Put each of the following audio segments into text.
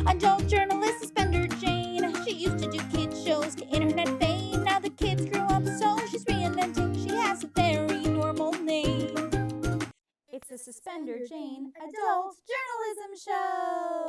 Adult journalist Suspender Jane. She used to do kids shows to internet fame. Now the kids grew up, so she's reinventing. She has a very normal name. It's the Suspender Jane Adult Journalism Show.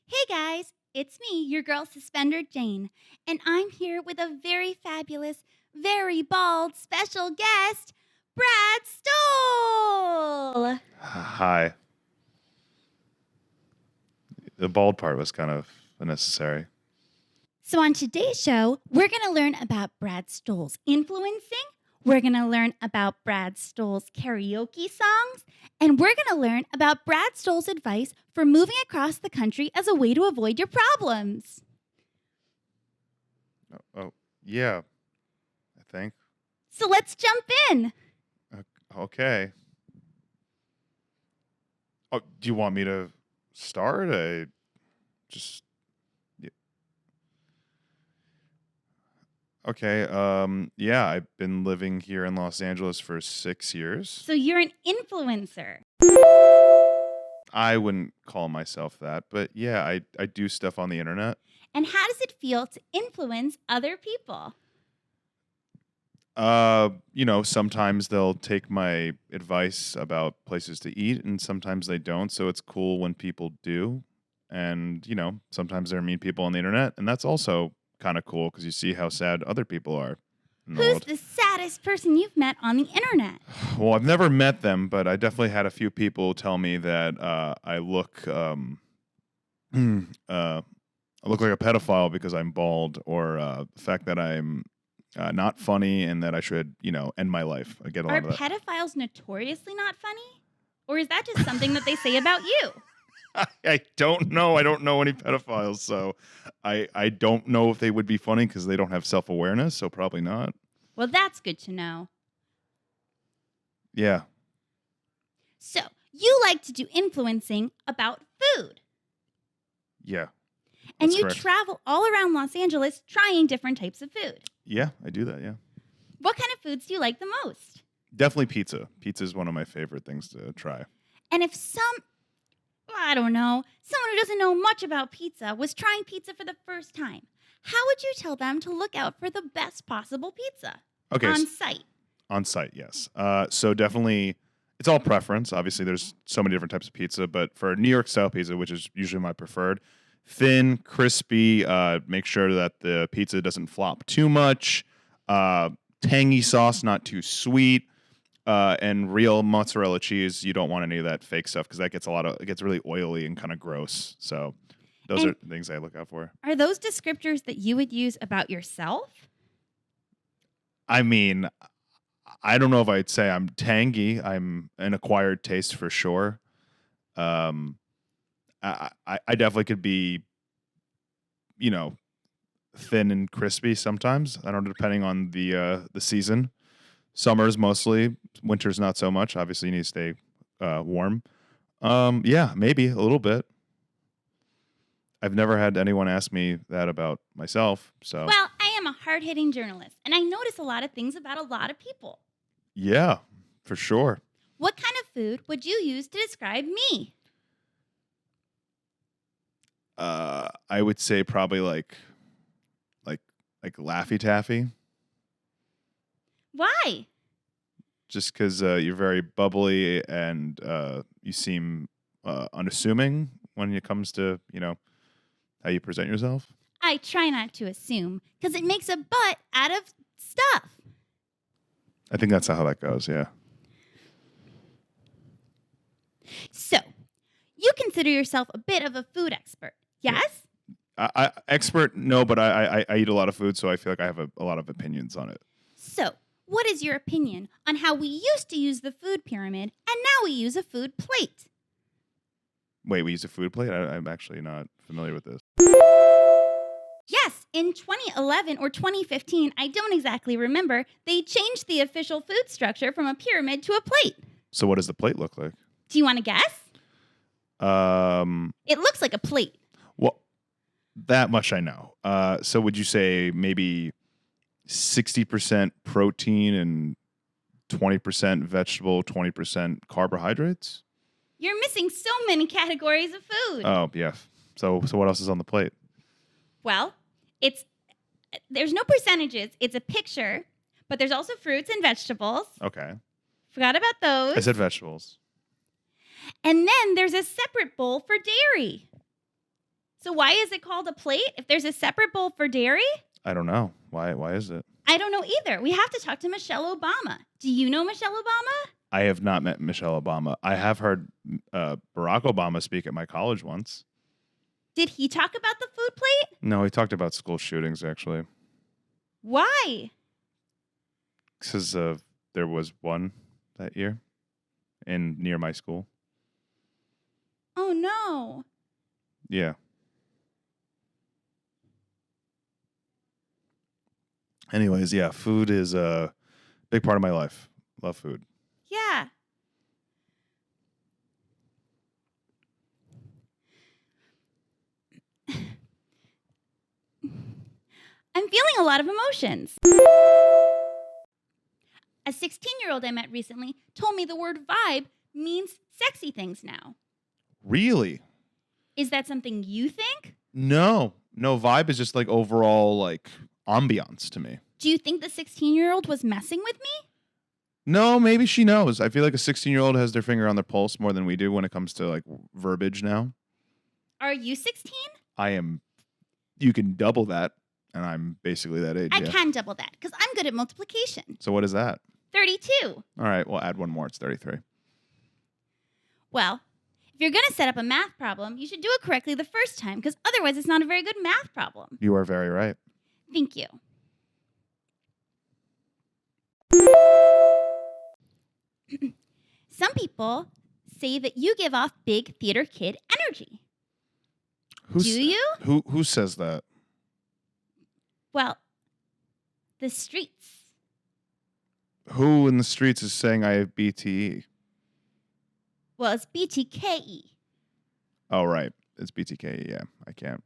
Hey guys, it's me, your girl Suspender Jane, and I'm here with a very fabulous, very bald special guest, Brad Stoll. Hi. The bald part was kind of unnecessary. So on today's show, we're going to learn about Brad Stoll's influencing, we're going to learn about Brad Stoll's karaoke songs, and we're going to learn about Brad Stoll's advice for moving across the country as a way to avoid your problems. Oh, yeah, I think. So let's jump in. Okay. Oh, do you want me to start? Yeah. Okay. Yeah, I've been living here in Los Angeles for 6 years. So you're an influencer. I wouldn't call myself that, but yeah, I do stuff on the internet. And how does it feel to influence other people? Sometimes they'll take my advice about places to eat, and sometimes they don't. So it's cool when people do. And, sometimes there are mean people on the internet, and that's also kind of cool because you see how sad other people are in the Who's world. the saddest person you've met on the internet? Well, I've never met them, but I definitely had a few people tell me that I look I look like a pedophile because I'm bald, or the fact that I'm not funny and that I should, end my life. I get a lot Are of that. pedophiles notoriously not funny? Or is that just something that they say about you? I don't know. I don't know any pedophiles, so I don't know if they would be funny because they don't have self-awareness, so probably not. Well, that's good to know. Yeah. So, you like to do influencing about food. Yeah. And That's you correct. travel all around Los Angeles trying different types of food. Yeah, I do that, yeah. What kind of foods do you like the most? Definitely pizza. Pizza is one of my favorite things to try. And if someone who doesn't know much about pizza was trying pizza for the first time, how would you tell them to look out for the best possible pizza? Okay. On site. On site, yes. So definitely, it's all preference. Obviously, there's so many different types of pizza, but for New York style pizza, which is usually my preferred, thin, crispy, make sure that the pizza doesn't flop too much, tangy sauce, not too sweet, and real mozzarella cheese. You don't want any of that fake stuff because that gets it gets really oily and kind of gross. So those are things I look out for. Are those descriptors that you would use about yourself? I mean, I don't know if I'd say I'm tangy. I'm an acquired taste for sure. I definitely could be, thin and crispy sometimes. I don't know, depending on the season. Summers mostly, winters not so much. Obviously, you need to stay warm. Yeah, maybe a little bit. I've never had anyone ask me that about myself. So Well, I am a hard-hitting journalist, and I notice a lot of things about a lot of people. yeah, for sure. What kind of food would you use to describe me? I would say probably like Laffy Taffy. Why? Just because you're very bubbly and you seem unassuming when it comes to, how you present yourself. I try not to assume, because it makes a butt out of stuff. I think that's how that goes, yeah. So, you consider yourself a bit of a food expert, yes? I expert, no, but I eat a lot of food, so I feel like I have a lot of opinions on it. So, what is your opinion on how we used to use the food pyramid and now we use a food plate? Wait, we use a food plate? I'm actually not familiar with this. Yes, in 2011 or 2015, I don't exactly remember, they changed the official food structure from a pyramid to a plate. So what does the plate look like? Do you want to guess? It looks like a plate. Well, that much I know. So would you say maybe 60% protein and 20% vegetable, 20% carbohydrates? You're missing so many categories of food. Oh, yeah. So what else is on the plate? Well, there's no percentages. It's a picture, but there's also fruits and vegetables. Okay. Forgot about those. I said vegetables. And then there's a separate bowl for dairy. So why is it called a plate if there's a separate bowl for dairy? I don't know. Why is it? I don't know either. We have to talk to Michelle Obama. Do you know Michelle Obama? I have not met Michelle Obama. I have heard Barack Obama speak at my college once. Did he talk about the food plate? No, he talked about school shootings, actually. Why? Because there was one that year near my school. Oh, no. Yeah. Anyways, yeah, food is a big part of my life. Love food. Yeah. I'm feeling a lot of emotions. A 16-year-old I met recently told me the word vibe means sexy things now. Really? Is that something you think? No, vibe is just like overall like ambiance to me. Do you think the 16-year-old was messing with me? No, maybe she knows. I feel like a 16-year-old has their finger on their pulse more than we do when it comes to like verbiage now. Are you 16? I am. You can double that, and I'm basically that age. I yeah. can double that because I'm good at multiplication. So what is that? 32. All right, well, add one more. It's 33. Well, if you're going to set up a math problem, you should do it correctly the first time because otherwise it's not a very good math problem. You are very right. Thank you. Some people say that you give off big theater kid energy. Do you? Who says that? Well, the streets. Who in the streets is saying I have BTE? Well, it's BTKE. Oh, right. It's BTK. Yeah, I can't.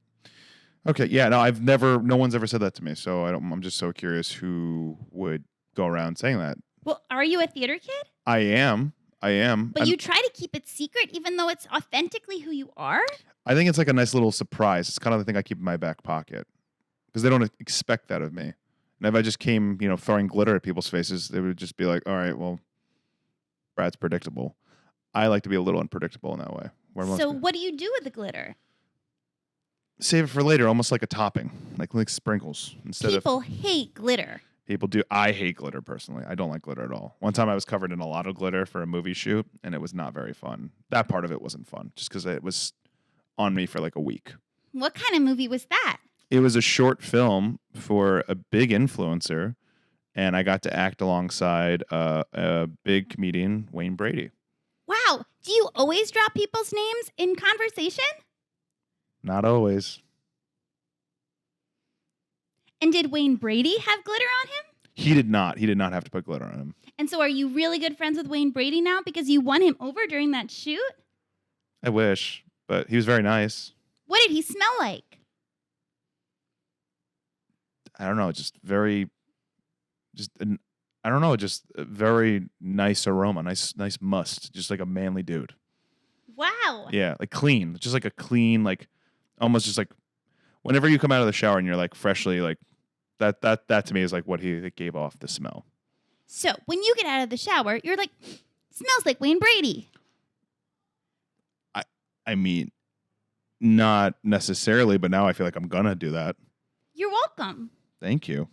Okay. Yeah. No, no one's ever said that to me. So I'm just so curious who would go around saying that. Well, are you a theater kid? I am. But you try to keep it secret even though it's authentically who you are? I think it's like a nice little surprise. It's kind of the thing I keep in my back pocket because they don't expect that of me. And if I just came, throwing glitter at people's faces, they would just be like, all right, well, Brad's predictable. I like to be a little unpredictable in that way. So what do you do with the glitter? Save it for later, almost like a topping, like sprinkles. People hate glitter. People do. I hate glitter personally. I don't like glitter at all. One time I was covered in a lot of glitter for a movie shoot, and it was not very fun. That part of it wasn't fun, just because it was on me for like a week. What kind of movie was that? It was a short film for a big influencer, and I got to act alongside a big comedian, Wayne Brady. Wow. Do you always drop people's names in conversation? Not always. And did Wayne Brady have glitter on him? He did not. He did not have to put glitter on him. And so are you really good friends with Wayne Brady now because you won him over during that shoot? I wish, but he was very nice. What did he smell like? I don't know, just a very nice aroma, nice must, just like a manly dude. Wow. Yeah, like clean, just like a clean, like almost just like whenever you come out of the shower and you're like freshly like that to me is like what he gave off the smell. So when you get out of the shower, you're like, smells like Wayne Brady. I mean, not necessarily, but now I feel like I'm gonna do that. You're welcome. Thank you.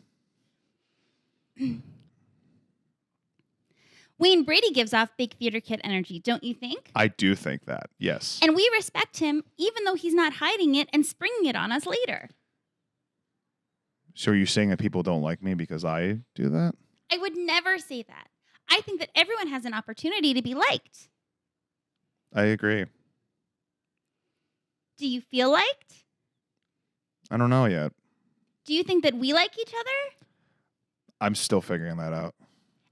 Wayne Brady gives off big theater kid energy, don't you think? I do think that, yes. And we respect him even though he's not hiding it and springing it on us later. So are you saying that people don't like me because I do that? I would never say that. I think that everyone has an opportunity to be liked. I agree. Do you feel liked? I don't know yet. Do you think that we like each other? I'm still figuring that out.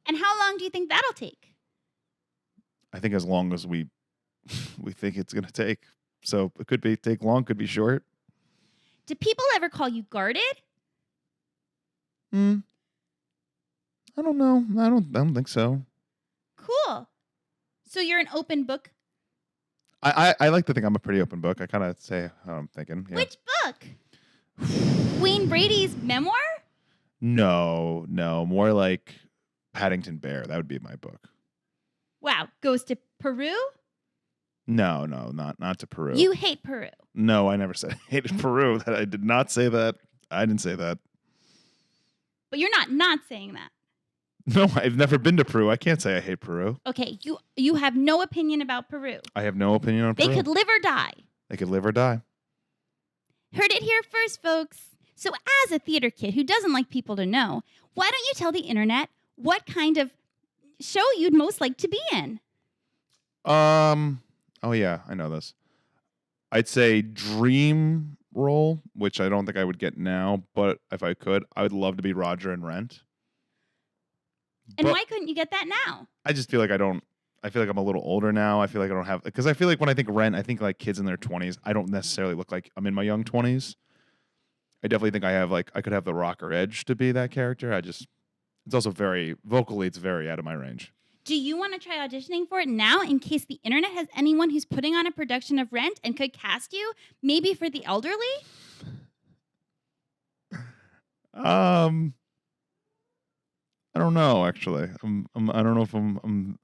And how long do you think that'll take? I think as long as we think it's going to take. So it could take long, could be short. Do people ever call you guarded? I don't know. I don't think so. Cool. So you're an open book I like to think I'm a pretty open book. I kind of say how I'm thinking. Yeah. Which book? Wayne Brady's memoir? No, more like Paddington Bear. That would be my book. Wow. Goes to Peru? No, not to Peru. You hate Peru. No, I never said I hated Peru. That I did not say that. I didn't say that. But you're not saying that. No, I've never been to Peru. I can't say I hate Peru. Okay, you have no opinion about Peru. I have no opinion on Peru. They could live or die. They could live or die. Heard it here first, folks. So as a theater kid who doesn't like people to know, why don't you tell the internet what kind of show you'd most like to be in? Oh yeah, I know this. I'd say dream role, which I don't think I would get now, but if I could, I would love to be Roger in Rent. And But why couldn't you get that now? I just feel like I don't. I feel like I'm a little older now. I feel like I don't have, because I feel like when I think Rent, I think like kids in their 20s. I don't necessarily look like I'm in my young 20s. I definitely think I could have the rocker edge to be that character. It's also very vocally, it's very out of my range. Do you want to try auditioning for it now in case the internet has anyone who's putting on a production of Rent and could cast you, maybe for the elderly? I don't know. Actually, I don't know if I'm.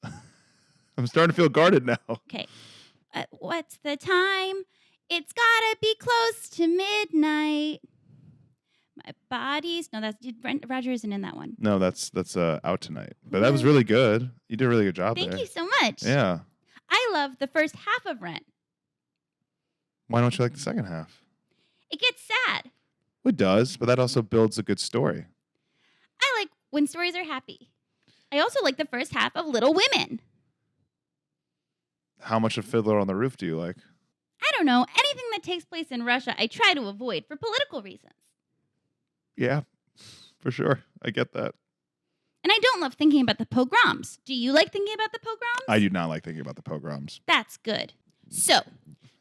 I'm starting to feel guarded now. Okay. What's the time? It's gotta be close to midnight. My body's Roger isn't in that one. No, that's out tonight. But that was really good. You did a really good job there. Thank you so much. Yeah. I love the first half of Rent. Why don't you like the second half? It gets sad. It does, but that also builds a good story. I like when stories are happy. I also like the first half of Little Women. How much of Fiddler on the Roof do you like? I don't know. Anything that takes place in Russia, I try to avoid for political reasons. Yeah, for sure. I get that. And I don't love thinking about the pogroms. Do you like thinking about the pogroms? I do not like thinking about the pogroms. That's good. So,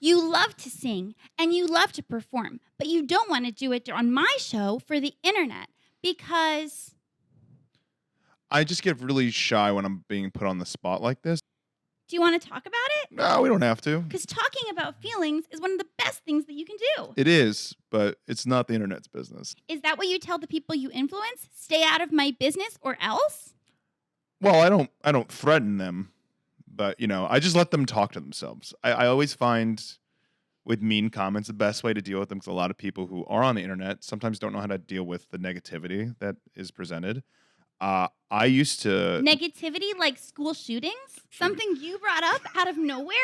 you love to sing and you love to perform, but you don't want to do it on my show for the internet because... I just get really shy when I'm being put on the spot like this. Do you want to talk about it? No, we don't have to. Because talking about feelings is one of the best things that you can do. It is, but it's not the internet's business. Is that what you tell the people you influence? Stay out of my business or else? Well, I don't threaten them, but I just let them talk to themselves. I always find with mean comments the best way to deal with them, because a lot of people who are on the internet sometimes don't know how to deal with the negativity that is presented. I used to... Negativity like school shootings? Something you brought up out of nowhere?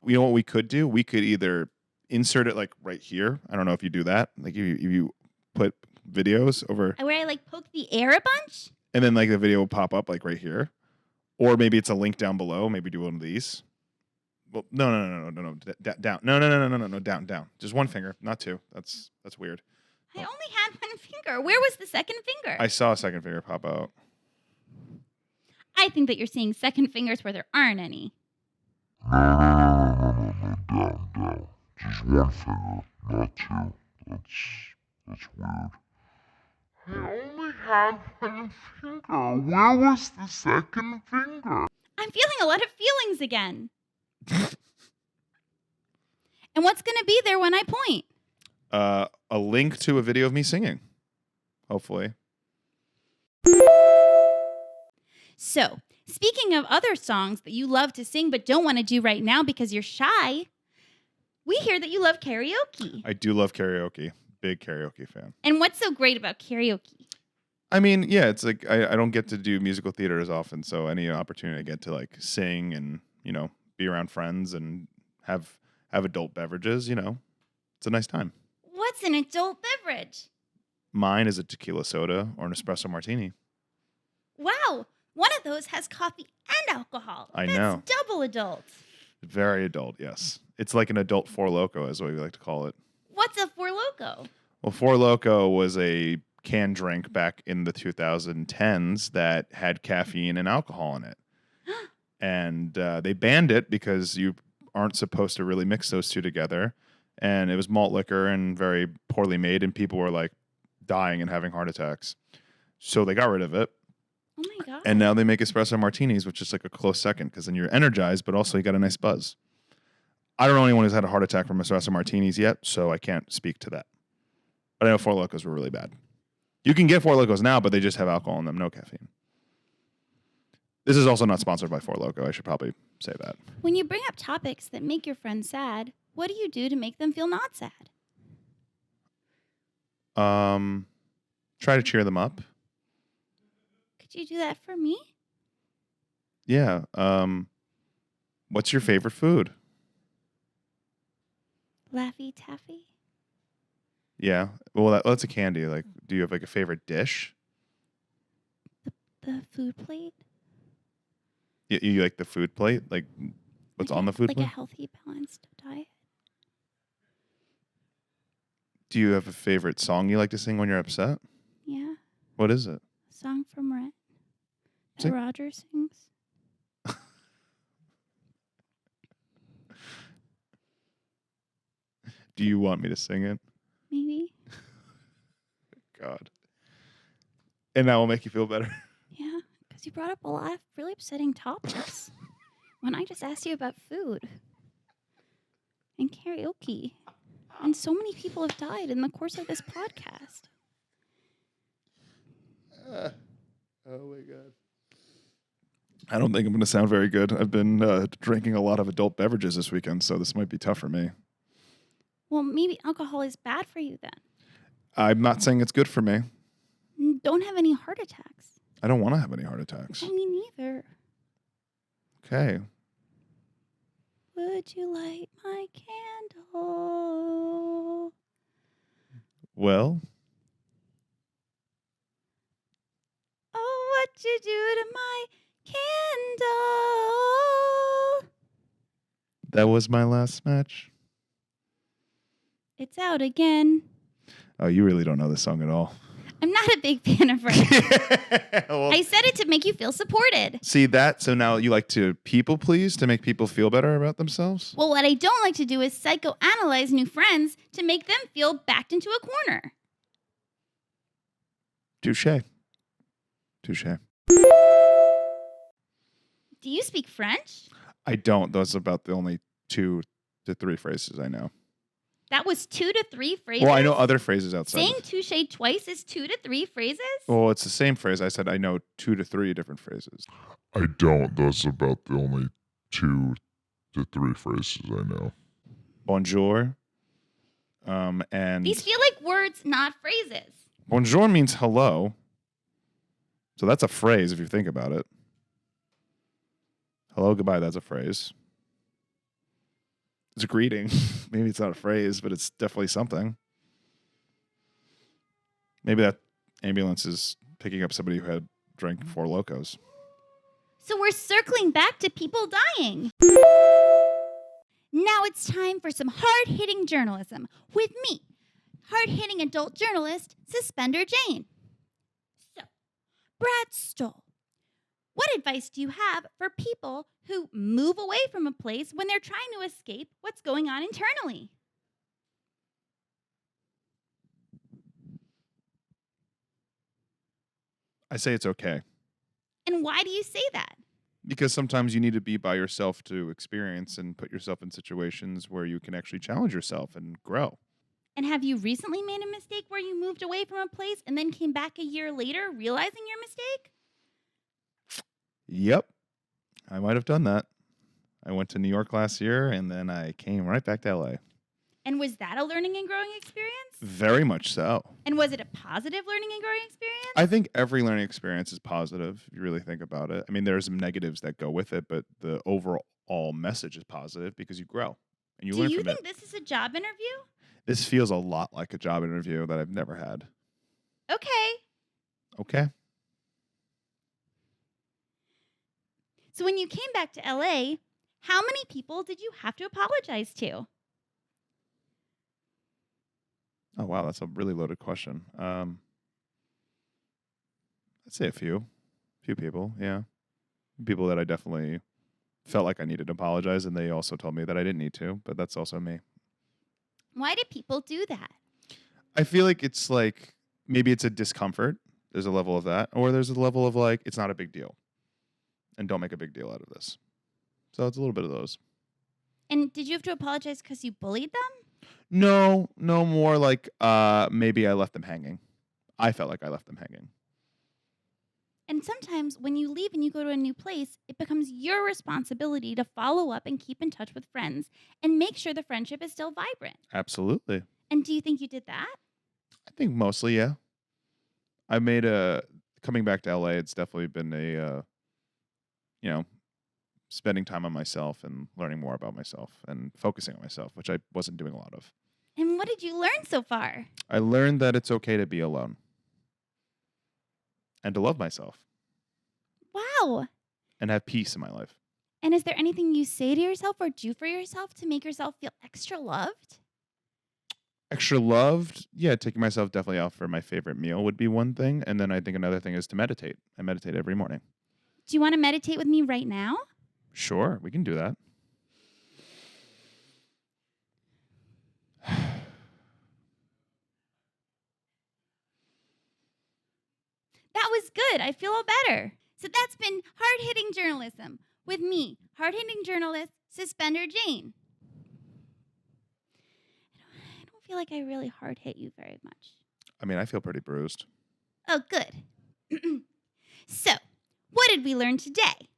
You know what we could do? We could either insert it like right here. I don't know if you do that. Like if you put videos over... Where I like poke the air a bunch? And then like the video will pop up like right here. Or maybe it's a link down below. Maybe do one of these. Well, no. Down. No, down. Just one finger, not two. That's weird. I only had one finger. Where was the second finger? I saw a second finger pop out. I think that you're seeing second fingers where there aren't any. No, down. Just one finger, not two. That's weird. I only had one finger. Where was the second finger? I'm feeling a lot of feelings again. And what's going to be there when I point? A link to a video of me singing. Hopefully. So, speaking of other songs that you love to sing but don't want to do right now because you're shy, we hear that you love karaoke. I do love karaoke. Big karaoke fan. And what's so great about karaoke? I mean, yeah, it's like I don't get to do musical theater as often, so any opportunity I get to like sing and, be around friends and have adult beverages, it's a nice time. What's an adult beverage? Mine is a tequila soda or an espresso martini. Wow, one of those has coffee and alcohol. I That's know. Double adult. Very adult, yes. It's like an adult Four Loko is what we like to call it. What's a Four Loko? Well, Four Loko was a canned drink back in the 2010s that had caffeine and alcohol in it. And they banned it because you aren't supposed to really mix those two together. And it was malt liquor and very poorly made, and people were like dying and having heart attacks. So they got rid of it. Oh my God. And now they make espresso martinis, which is like a close second because then you're energized, but also you got a nice buzz. I don't know anyone who's had a heart attack from espresso martinis yet, so I can't speak to that. But I know Four Locos were really bad. You can get Four Locos now, but they just have alcohol in them, no caffeine. This is also not sponsored by Four Loko. I should probably say that. When you bring up topics that make your friends sad, what do you do to make them feel not sad? Try to cheer them up. Could you do that for me? Yeah. What's your favorite food? Laffy Taffy? Yeah. Well, that's a candy. Like, do you have like a favorite dish? The food plate? You like the food plate? Like, what's on the food plate? plate? Like a healthy, balanced diet. Do you have a favorite song you like to sing when you're upset? Yeah. What is it? A song from Rent that Sing. Roger sings. Do you want me to sing it? Maybe. God. And that will make you feel better. Yeah, because you brought up a lot of really upsetting topics when I just asked you about food and karaoke. And so many people have died in the course of this podcast. Oh my God. I don't think I'm going to sound very good. I've been drinking a lot of adult beverages this weekend, so this might be tough for me. Well, maybe alcohol is bad for you then. I'm not saying it's good for me. Don't have any heart attacks. I don't want to have any heart attacks. Me neither. Okay. Would you light my candle? Well, Oh, what you do to my candle? that was my last match. It's out again. Oh, you really don't know this song at all. I'm not a big fan of Rent. Well, I said it to make you feel supported. see that? So now you like to people please to make people feel better about themselves? Well, what I don't like to do is psychoanalyze new friends to make them feel backed into a corner. Touche. Touche. Do you speak French? I don't. Those are about the only 2 to 3 phrases I know. That was 2 to 3 phrases? Well, I know other phrases outside. Saying touche twice is 2 to 3 phrases? Well, it's the same phrase. I said I know 2 to 3 different phrases. I don't. Those are about the only 2 to 3 phrases I know. Bonjour. And These feel like words, not phrases. bonjour means hello. So that's a phrase if you think about it. Hello, goodbye, that's a phrase. It's a greeting. Maybe it's not a phrase, but it's definitely something. Maybe that ambulance is picking up somebody who had drank 4 Locos. So we're circling back to people dying. Now it's time for some hard-hitting journalism with me, hard-hitting adult journalist, Suspender Jane. So, Brad Stoll, what advice do you have for people who move away from a place when they're trying to escape what's going on internally? I say it's okay. And why do you say that? Because sometimes you need to be by yourself to experience and put yourself in situations where you can actually challenge yourself and grow. And have you recently made a mistake where you moved away from a place and then came back a year later realizing your mistake? Yep. I might have done that. I went to New York last year and then I came right back to LA. And was that a learning and growing experience? Very much so. And was it a positive learning and growing experience? I think every learning experience is positive if you really think about it. I mean, there's some negatives that go with it, but the overall message is positive because you grow and you Do learn you from think it. this is a job interview? This feels a lot like a job interview that I've never had. Okay. Okay. So when you came back to LA, how many people did you have to apologize to? Oh, wow. That's a really loaded question. I'd say a few people. Yeah. People that I definitely felt like I needed to apologize. And they also told me that I didn't need to, but that's also me. Why do people do that? I feel like it's like, maybe it's a discomfort. There's a level of that. Or there's a level of like, it's not a big deal. And don't make a big deal out of this. So it's a little bit of those. And did you have to apologize because you bullied them? No, more like maybe I left them hanging. I felt like I left them hanging. And sometimes when you leave and you go to a new place, it becomes your responsibility to follow up and keep in touch with friends and make sure the friendship is still vibrant. Absolutely. And do you think you did that? I think mostly, yeah. Coming back to LA, it's definitely been a, spending time on myself and learning more about myself and focusing on myself, which I wasn't doing a lot of. And what did you learn so far? I learned that it's okay to be alone and to love myself Wow. and have peace in my life. And is there anything you say to yourself or do for yourself to make yourself feel extra loved? Extra loved, yeah, taking myself definitely out for my favorite meal would be one thing. And then I think another thing is to meditate. I meditate every morning. Do you want to meditate with me right now? Sure, we can do that. That was good. I feel all better. So that's been Hard-Hitting Journalism with me, hard-hitting journalist Suspender Jane. I don't feel like I really hard hit you very much. I mean, I feel pretty bruised. Oh, good. So, what did we learn today?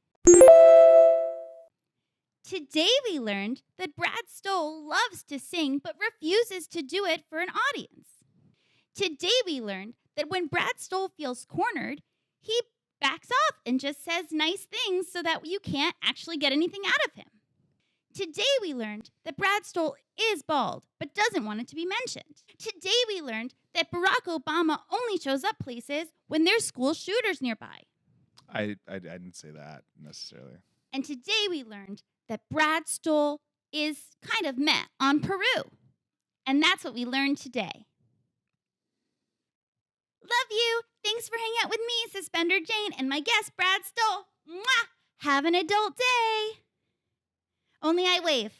Today we learned that Brad Stoll loves to sing but refuses to do it for an audience. Today we learned that when Brad Stoll feels cornered, he backs off and just says nice things so that you can't actually get anything out of him. Today we learned that Brad Stoll is bald but doesn't want it to be mentioned. Today we learned that Barack Obama only shows up places when there's school shooters nearby. I didn't say that necessarily. And today we learned that Brad Stoll is kind of meh on Peru. And that's what we learned today. Love you. Thanks for hanging out with me, Suspender Jane, and my guest, Brad Stoll. Mwah! Have an adult day. Only I wave.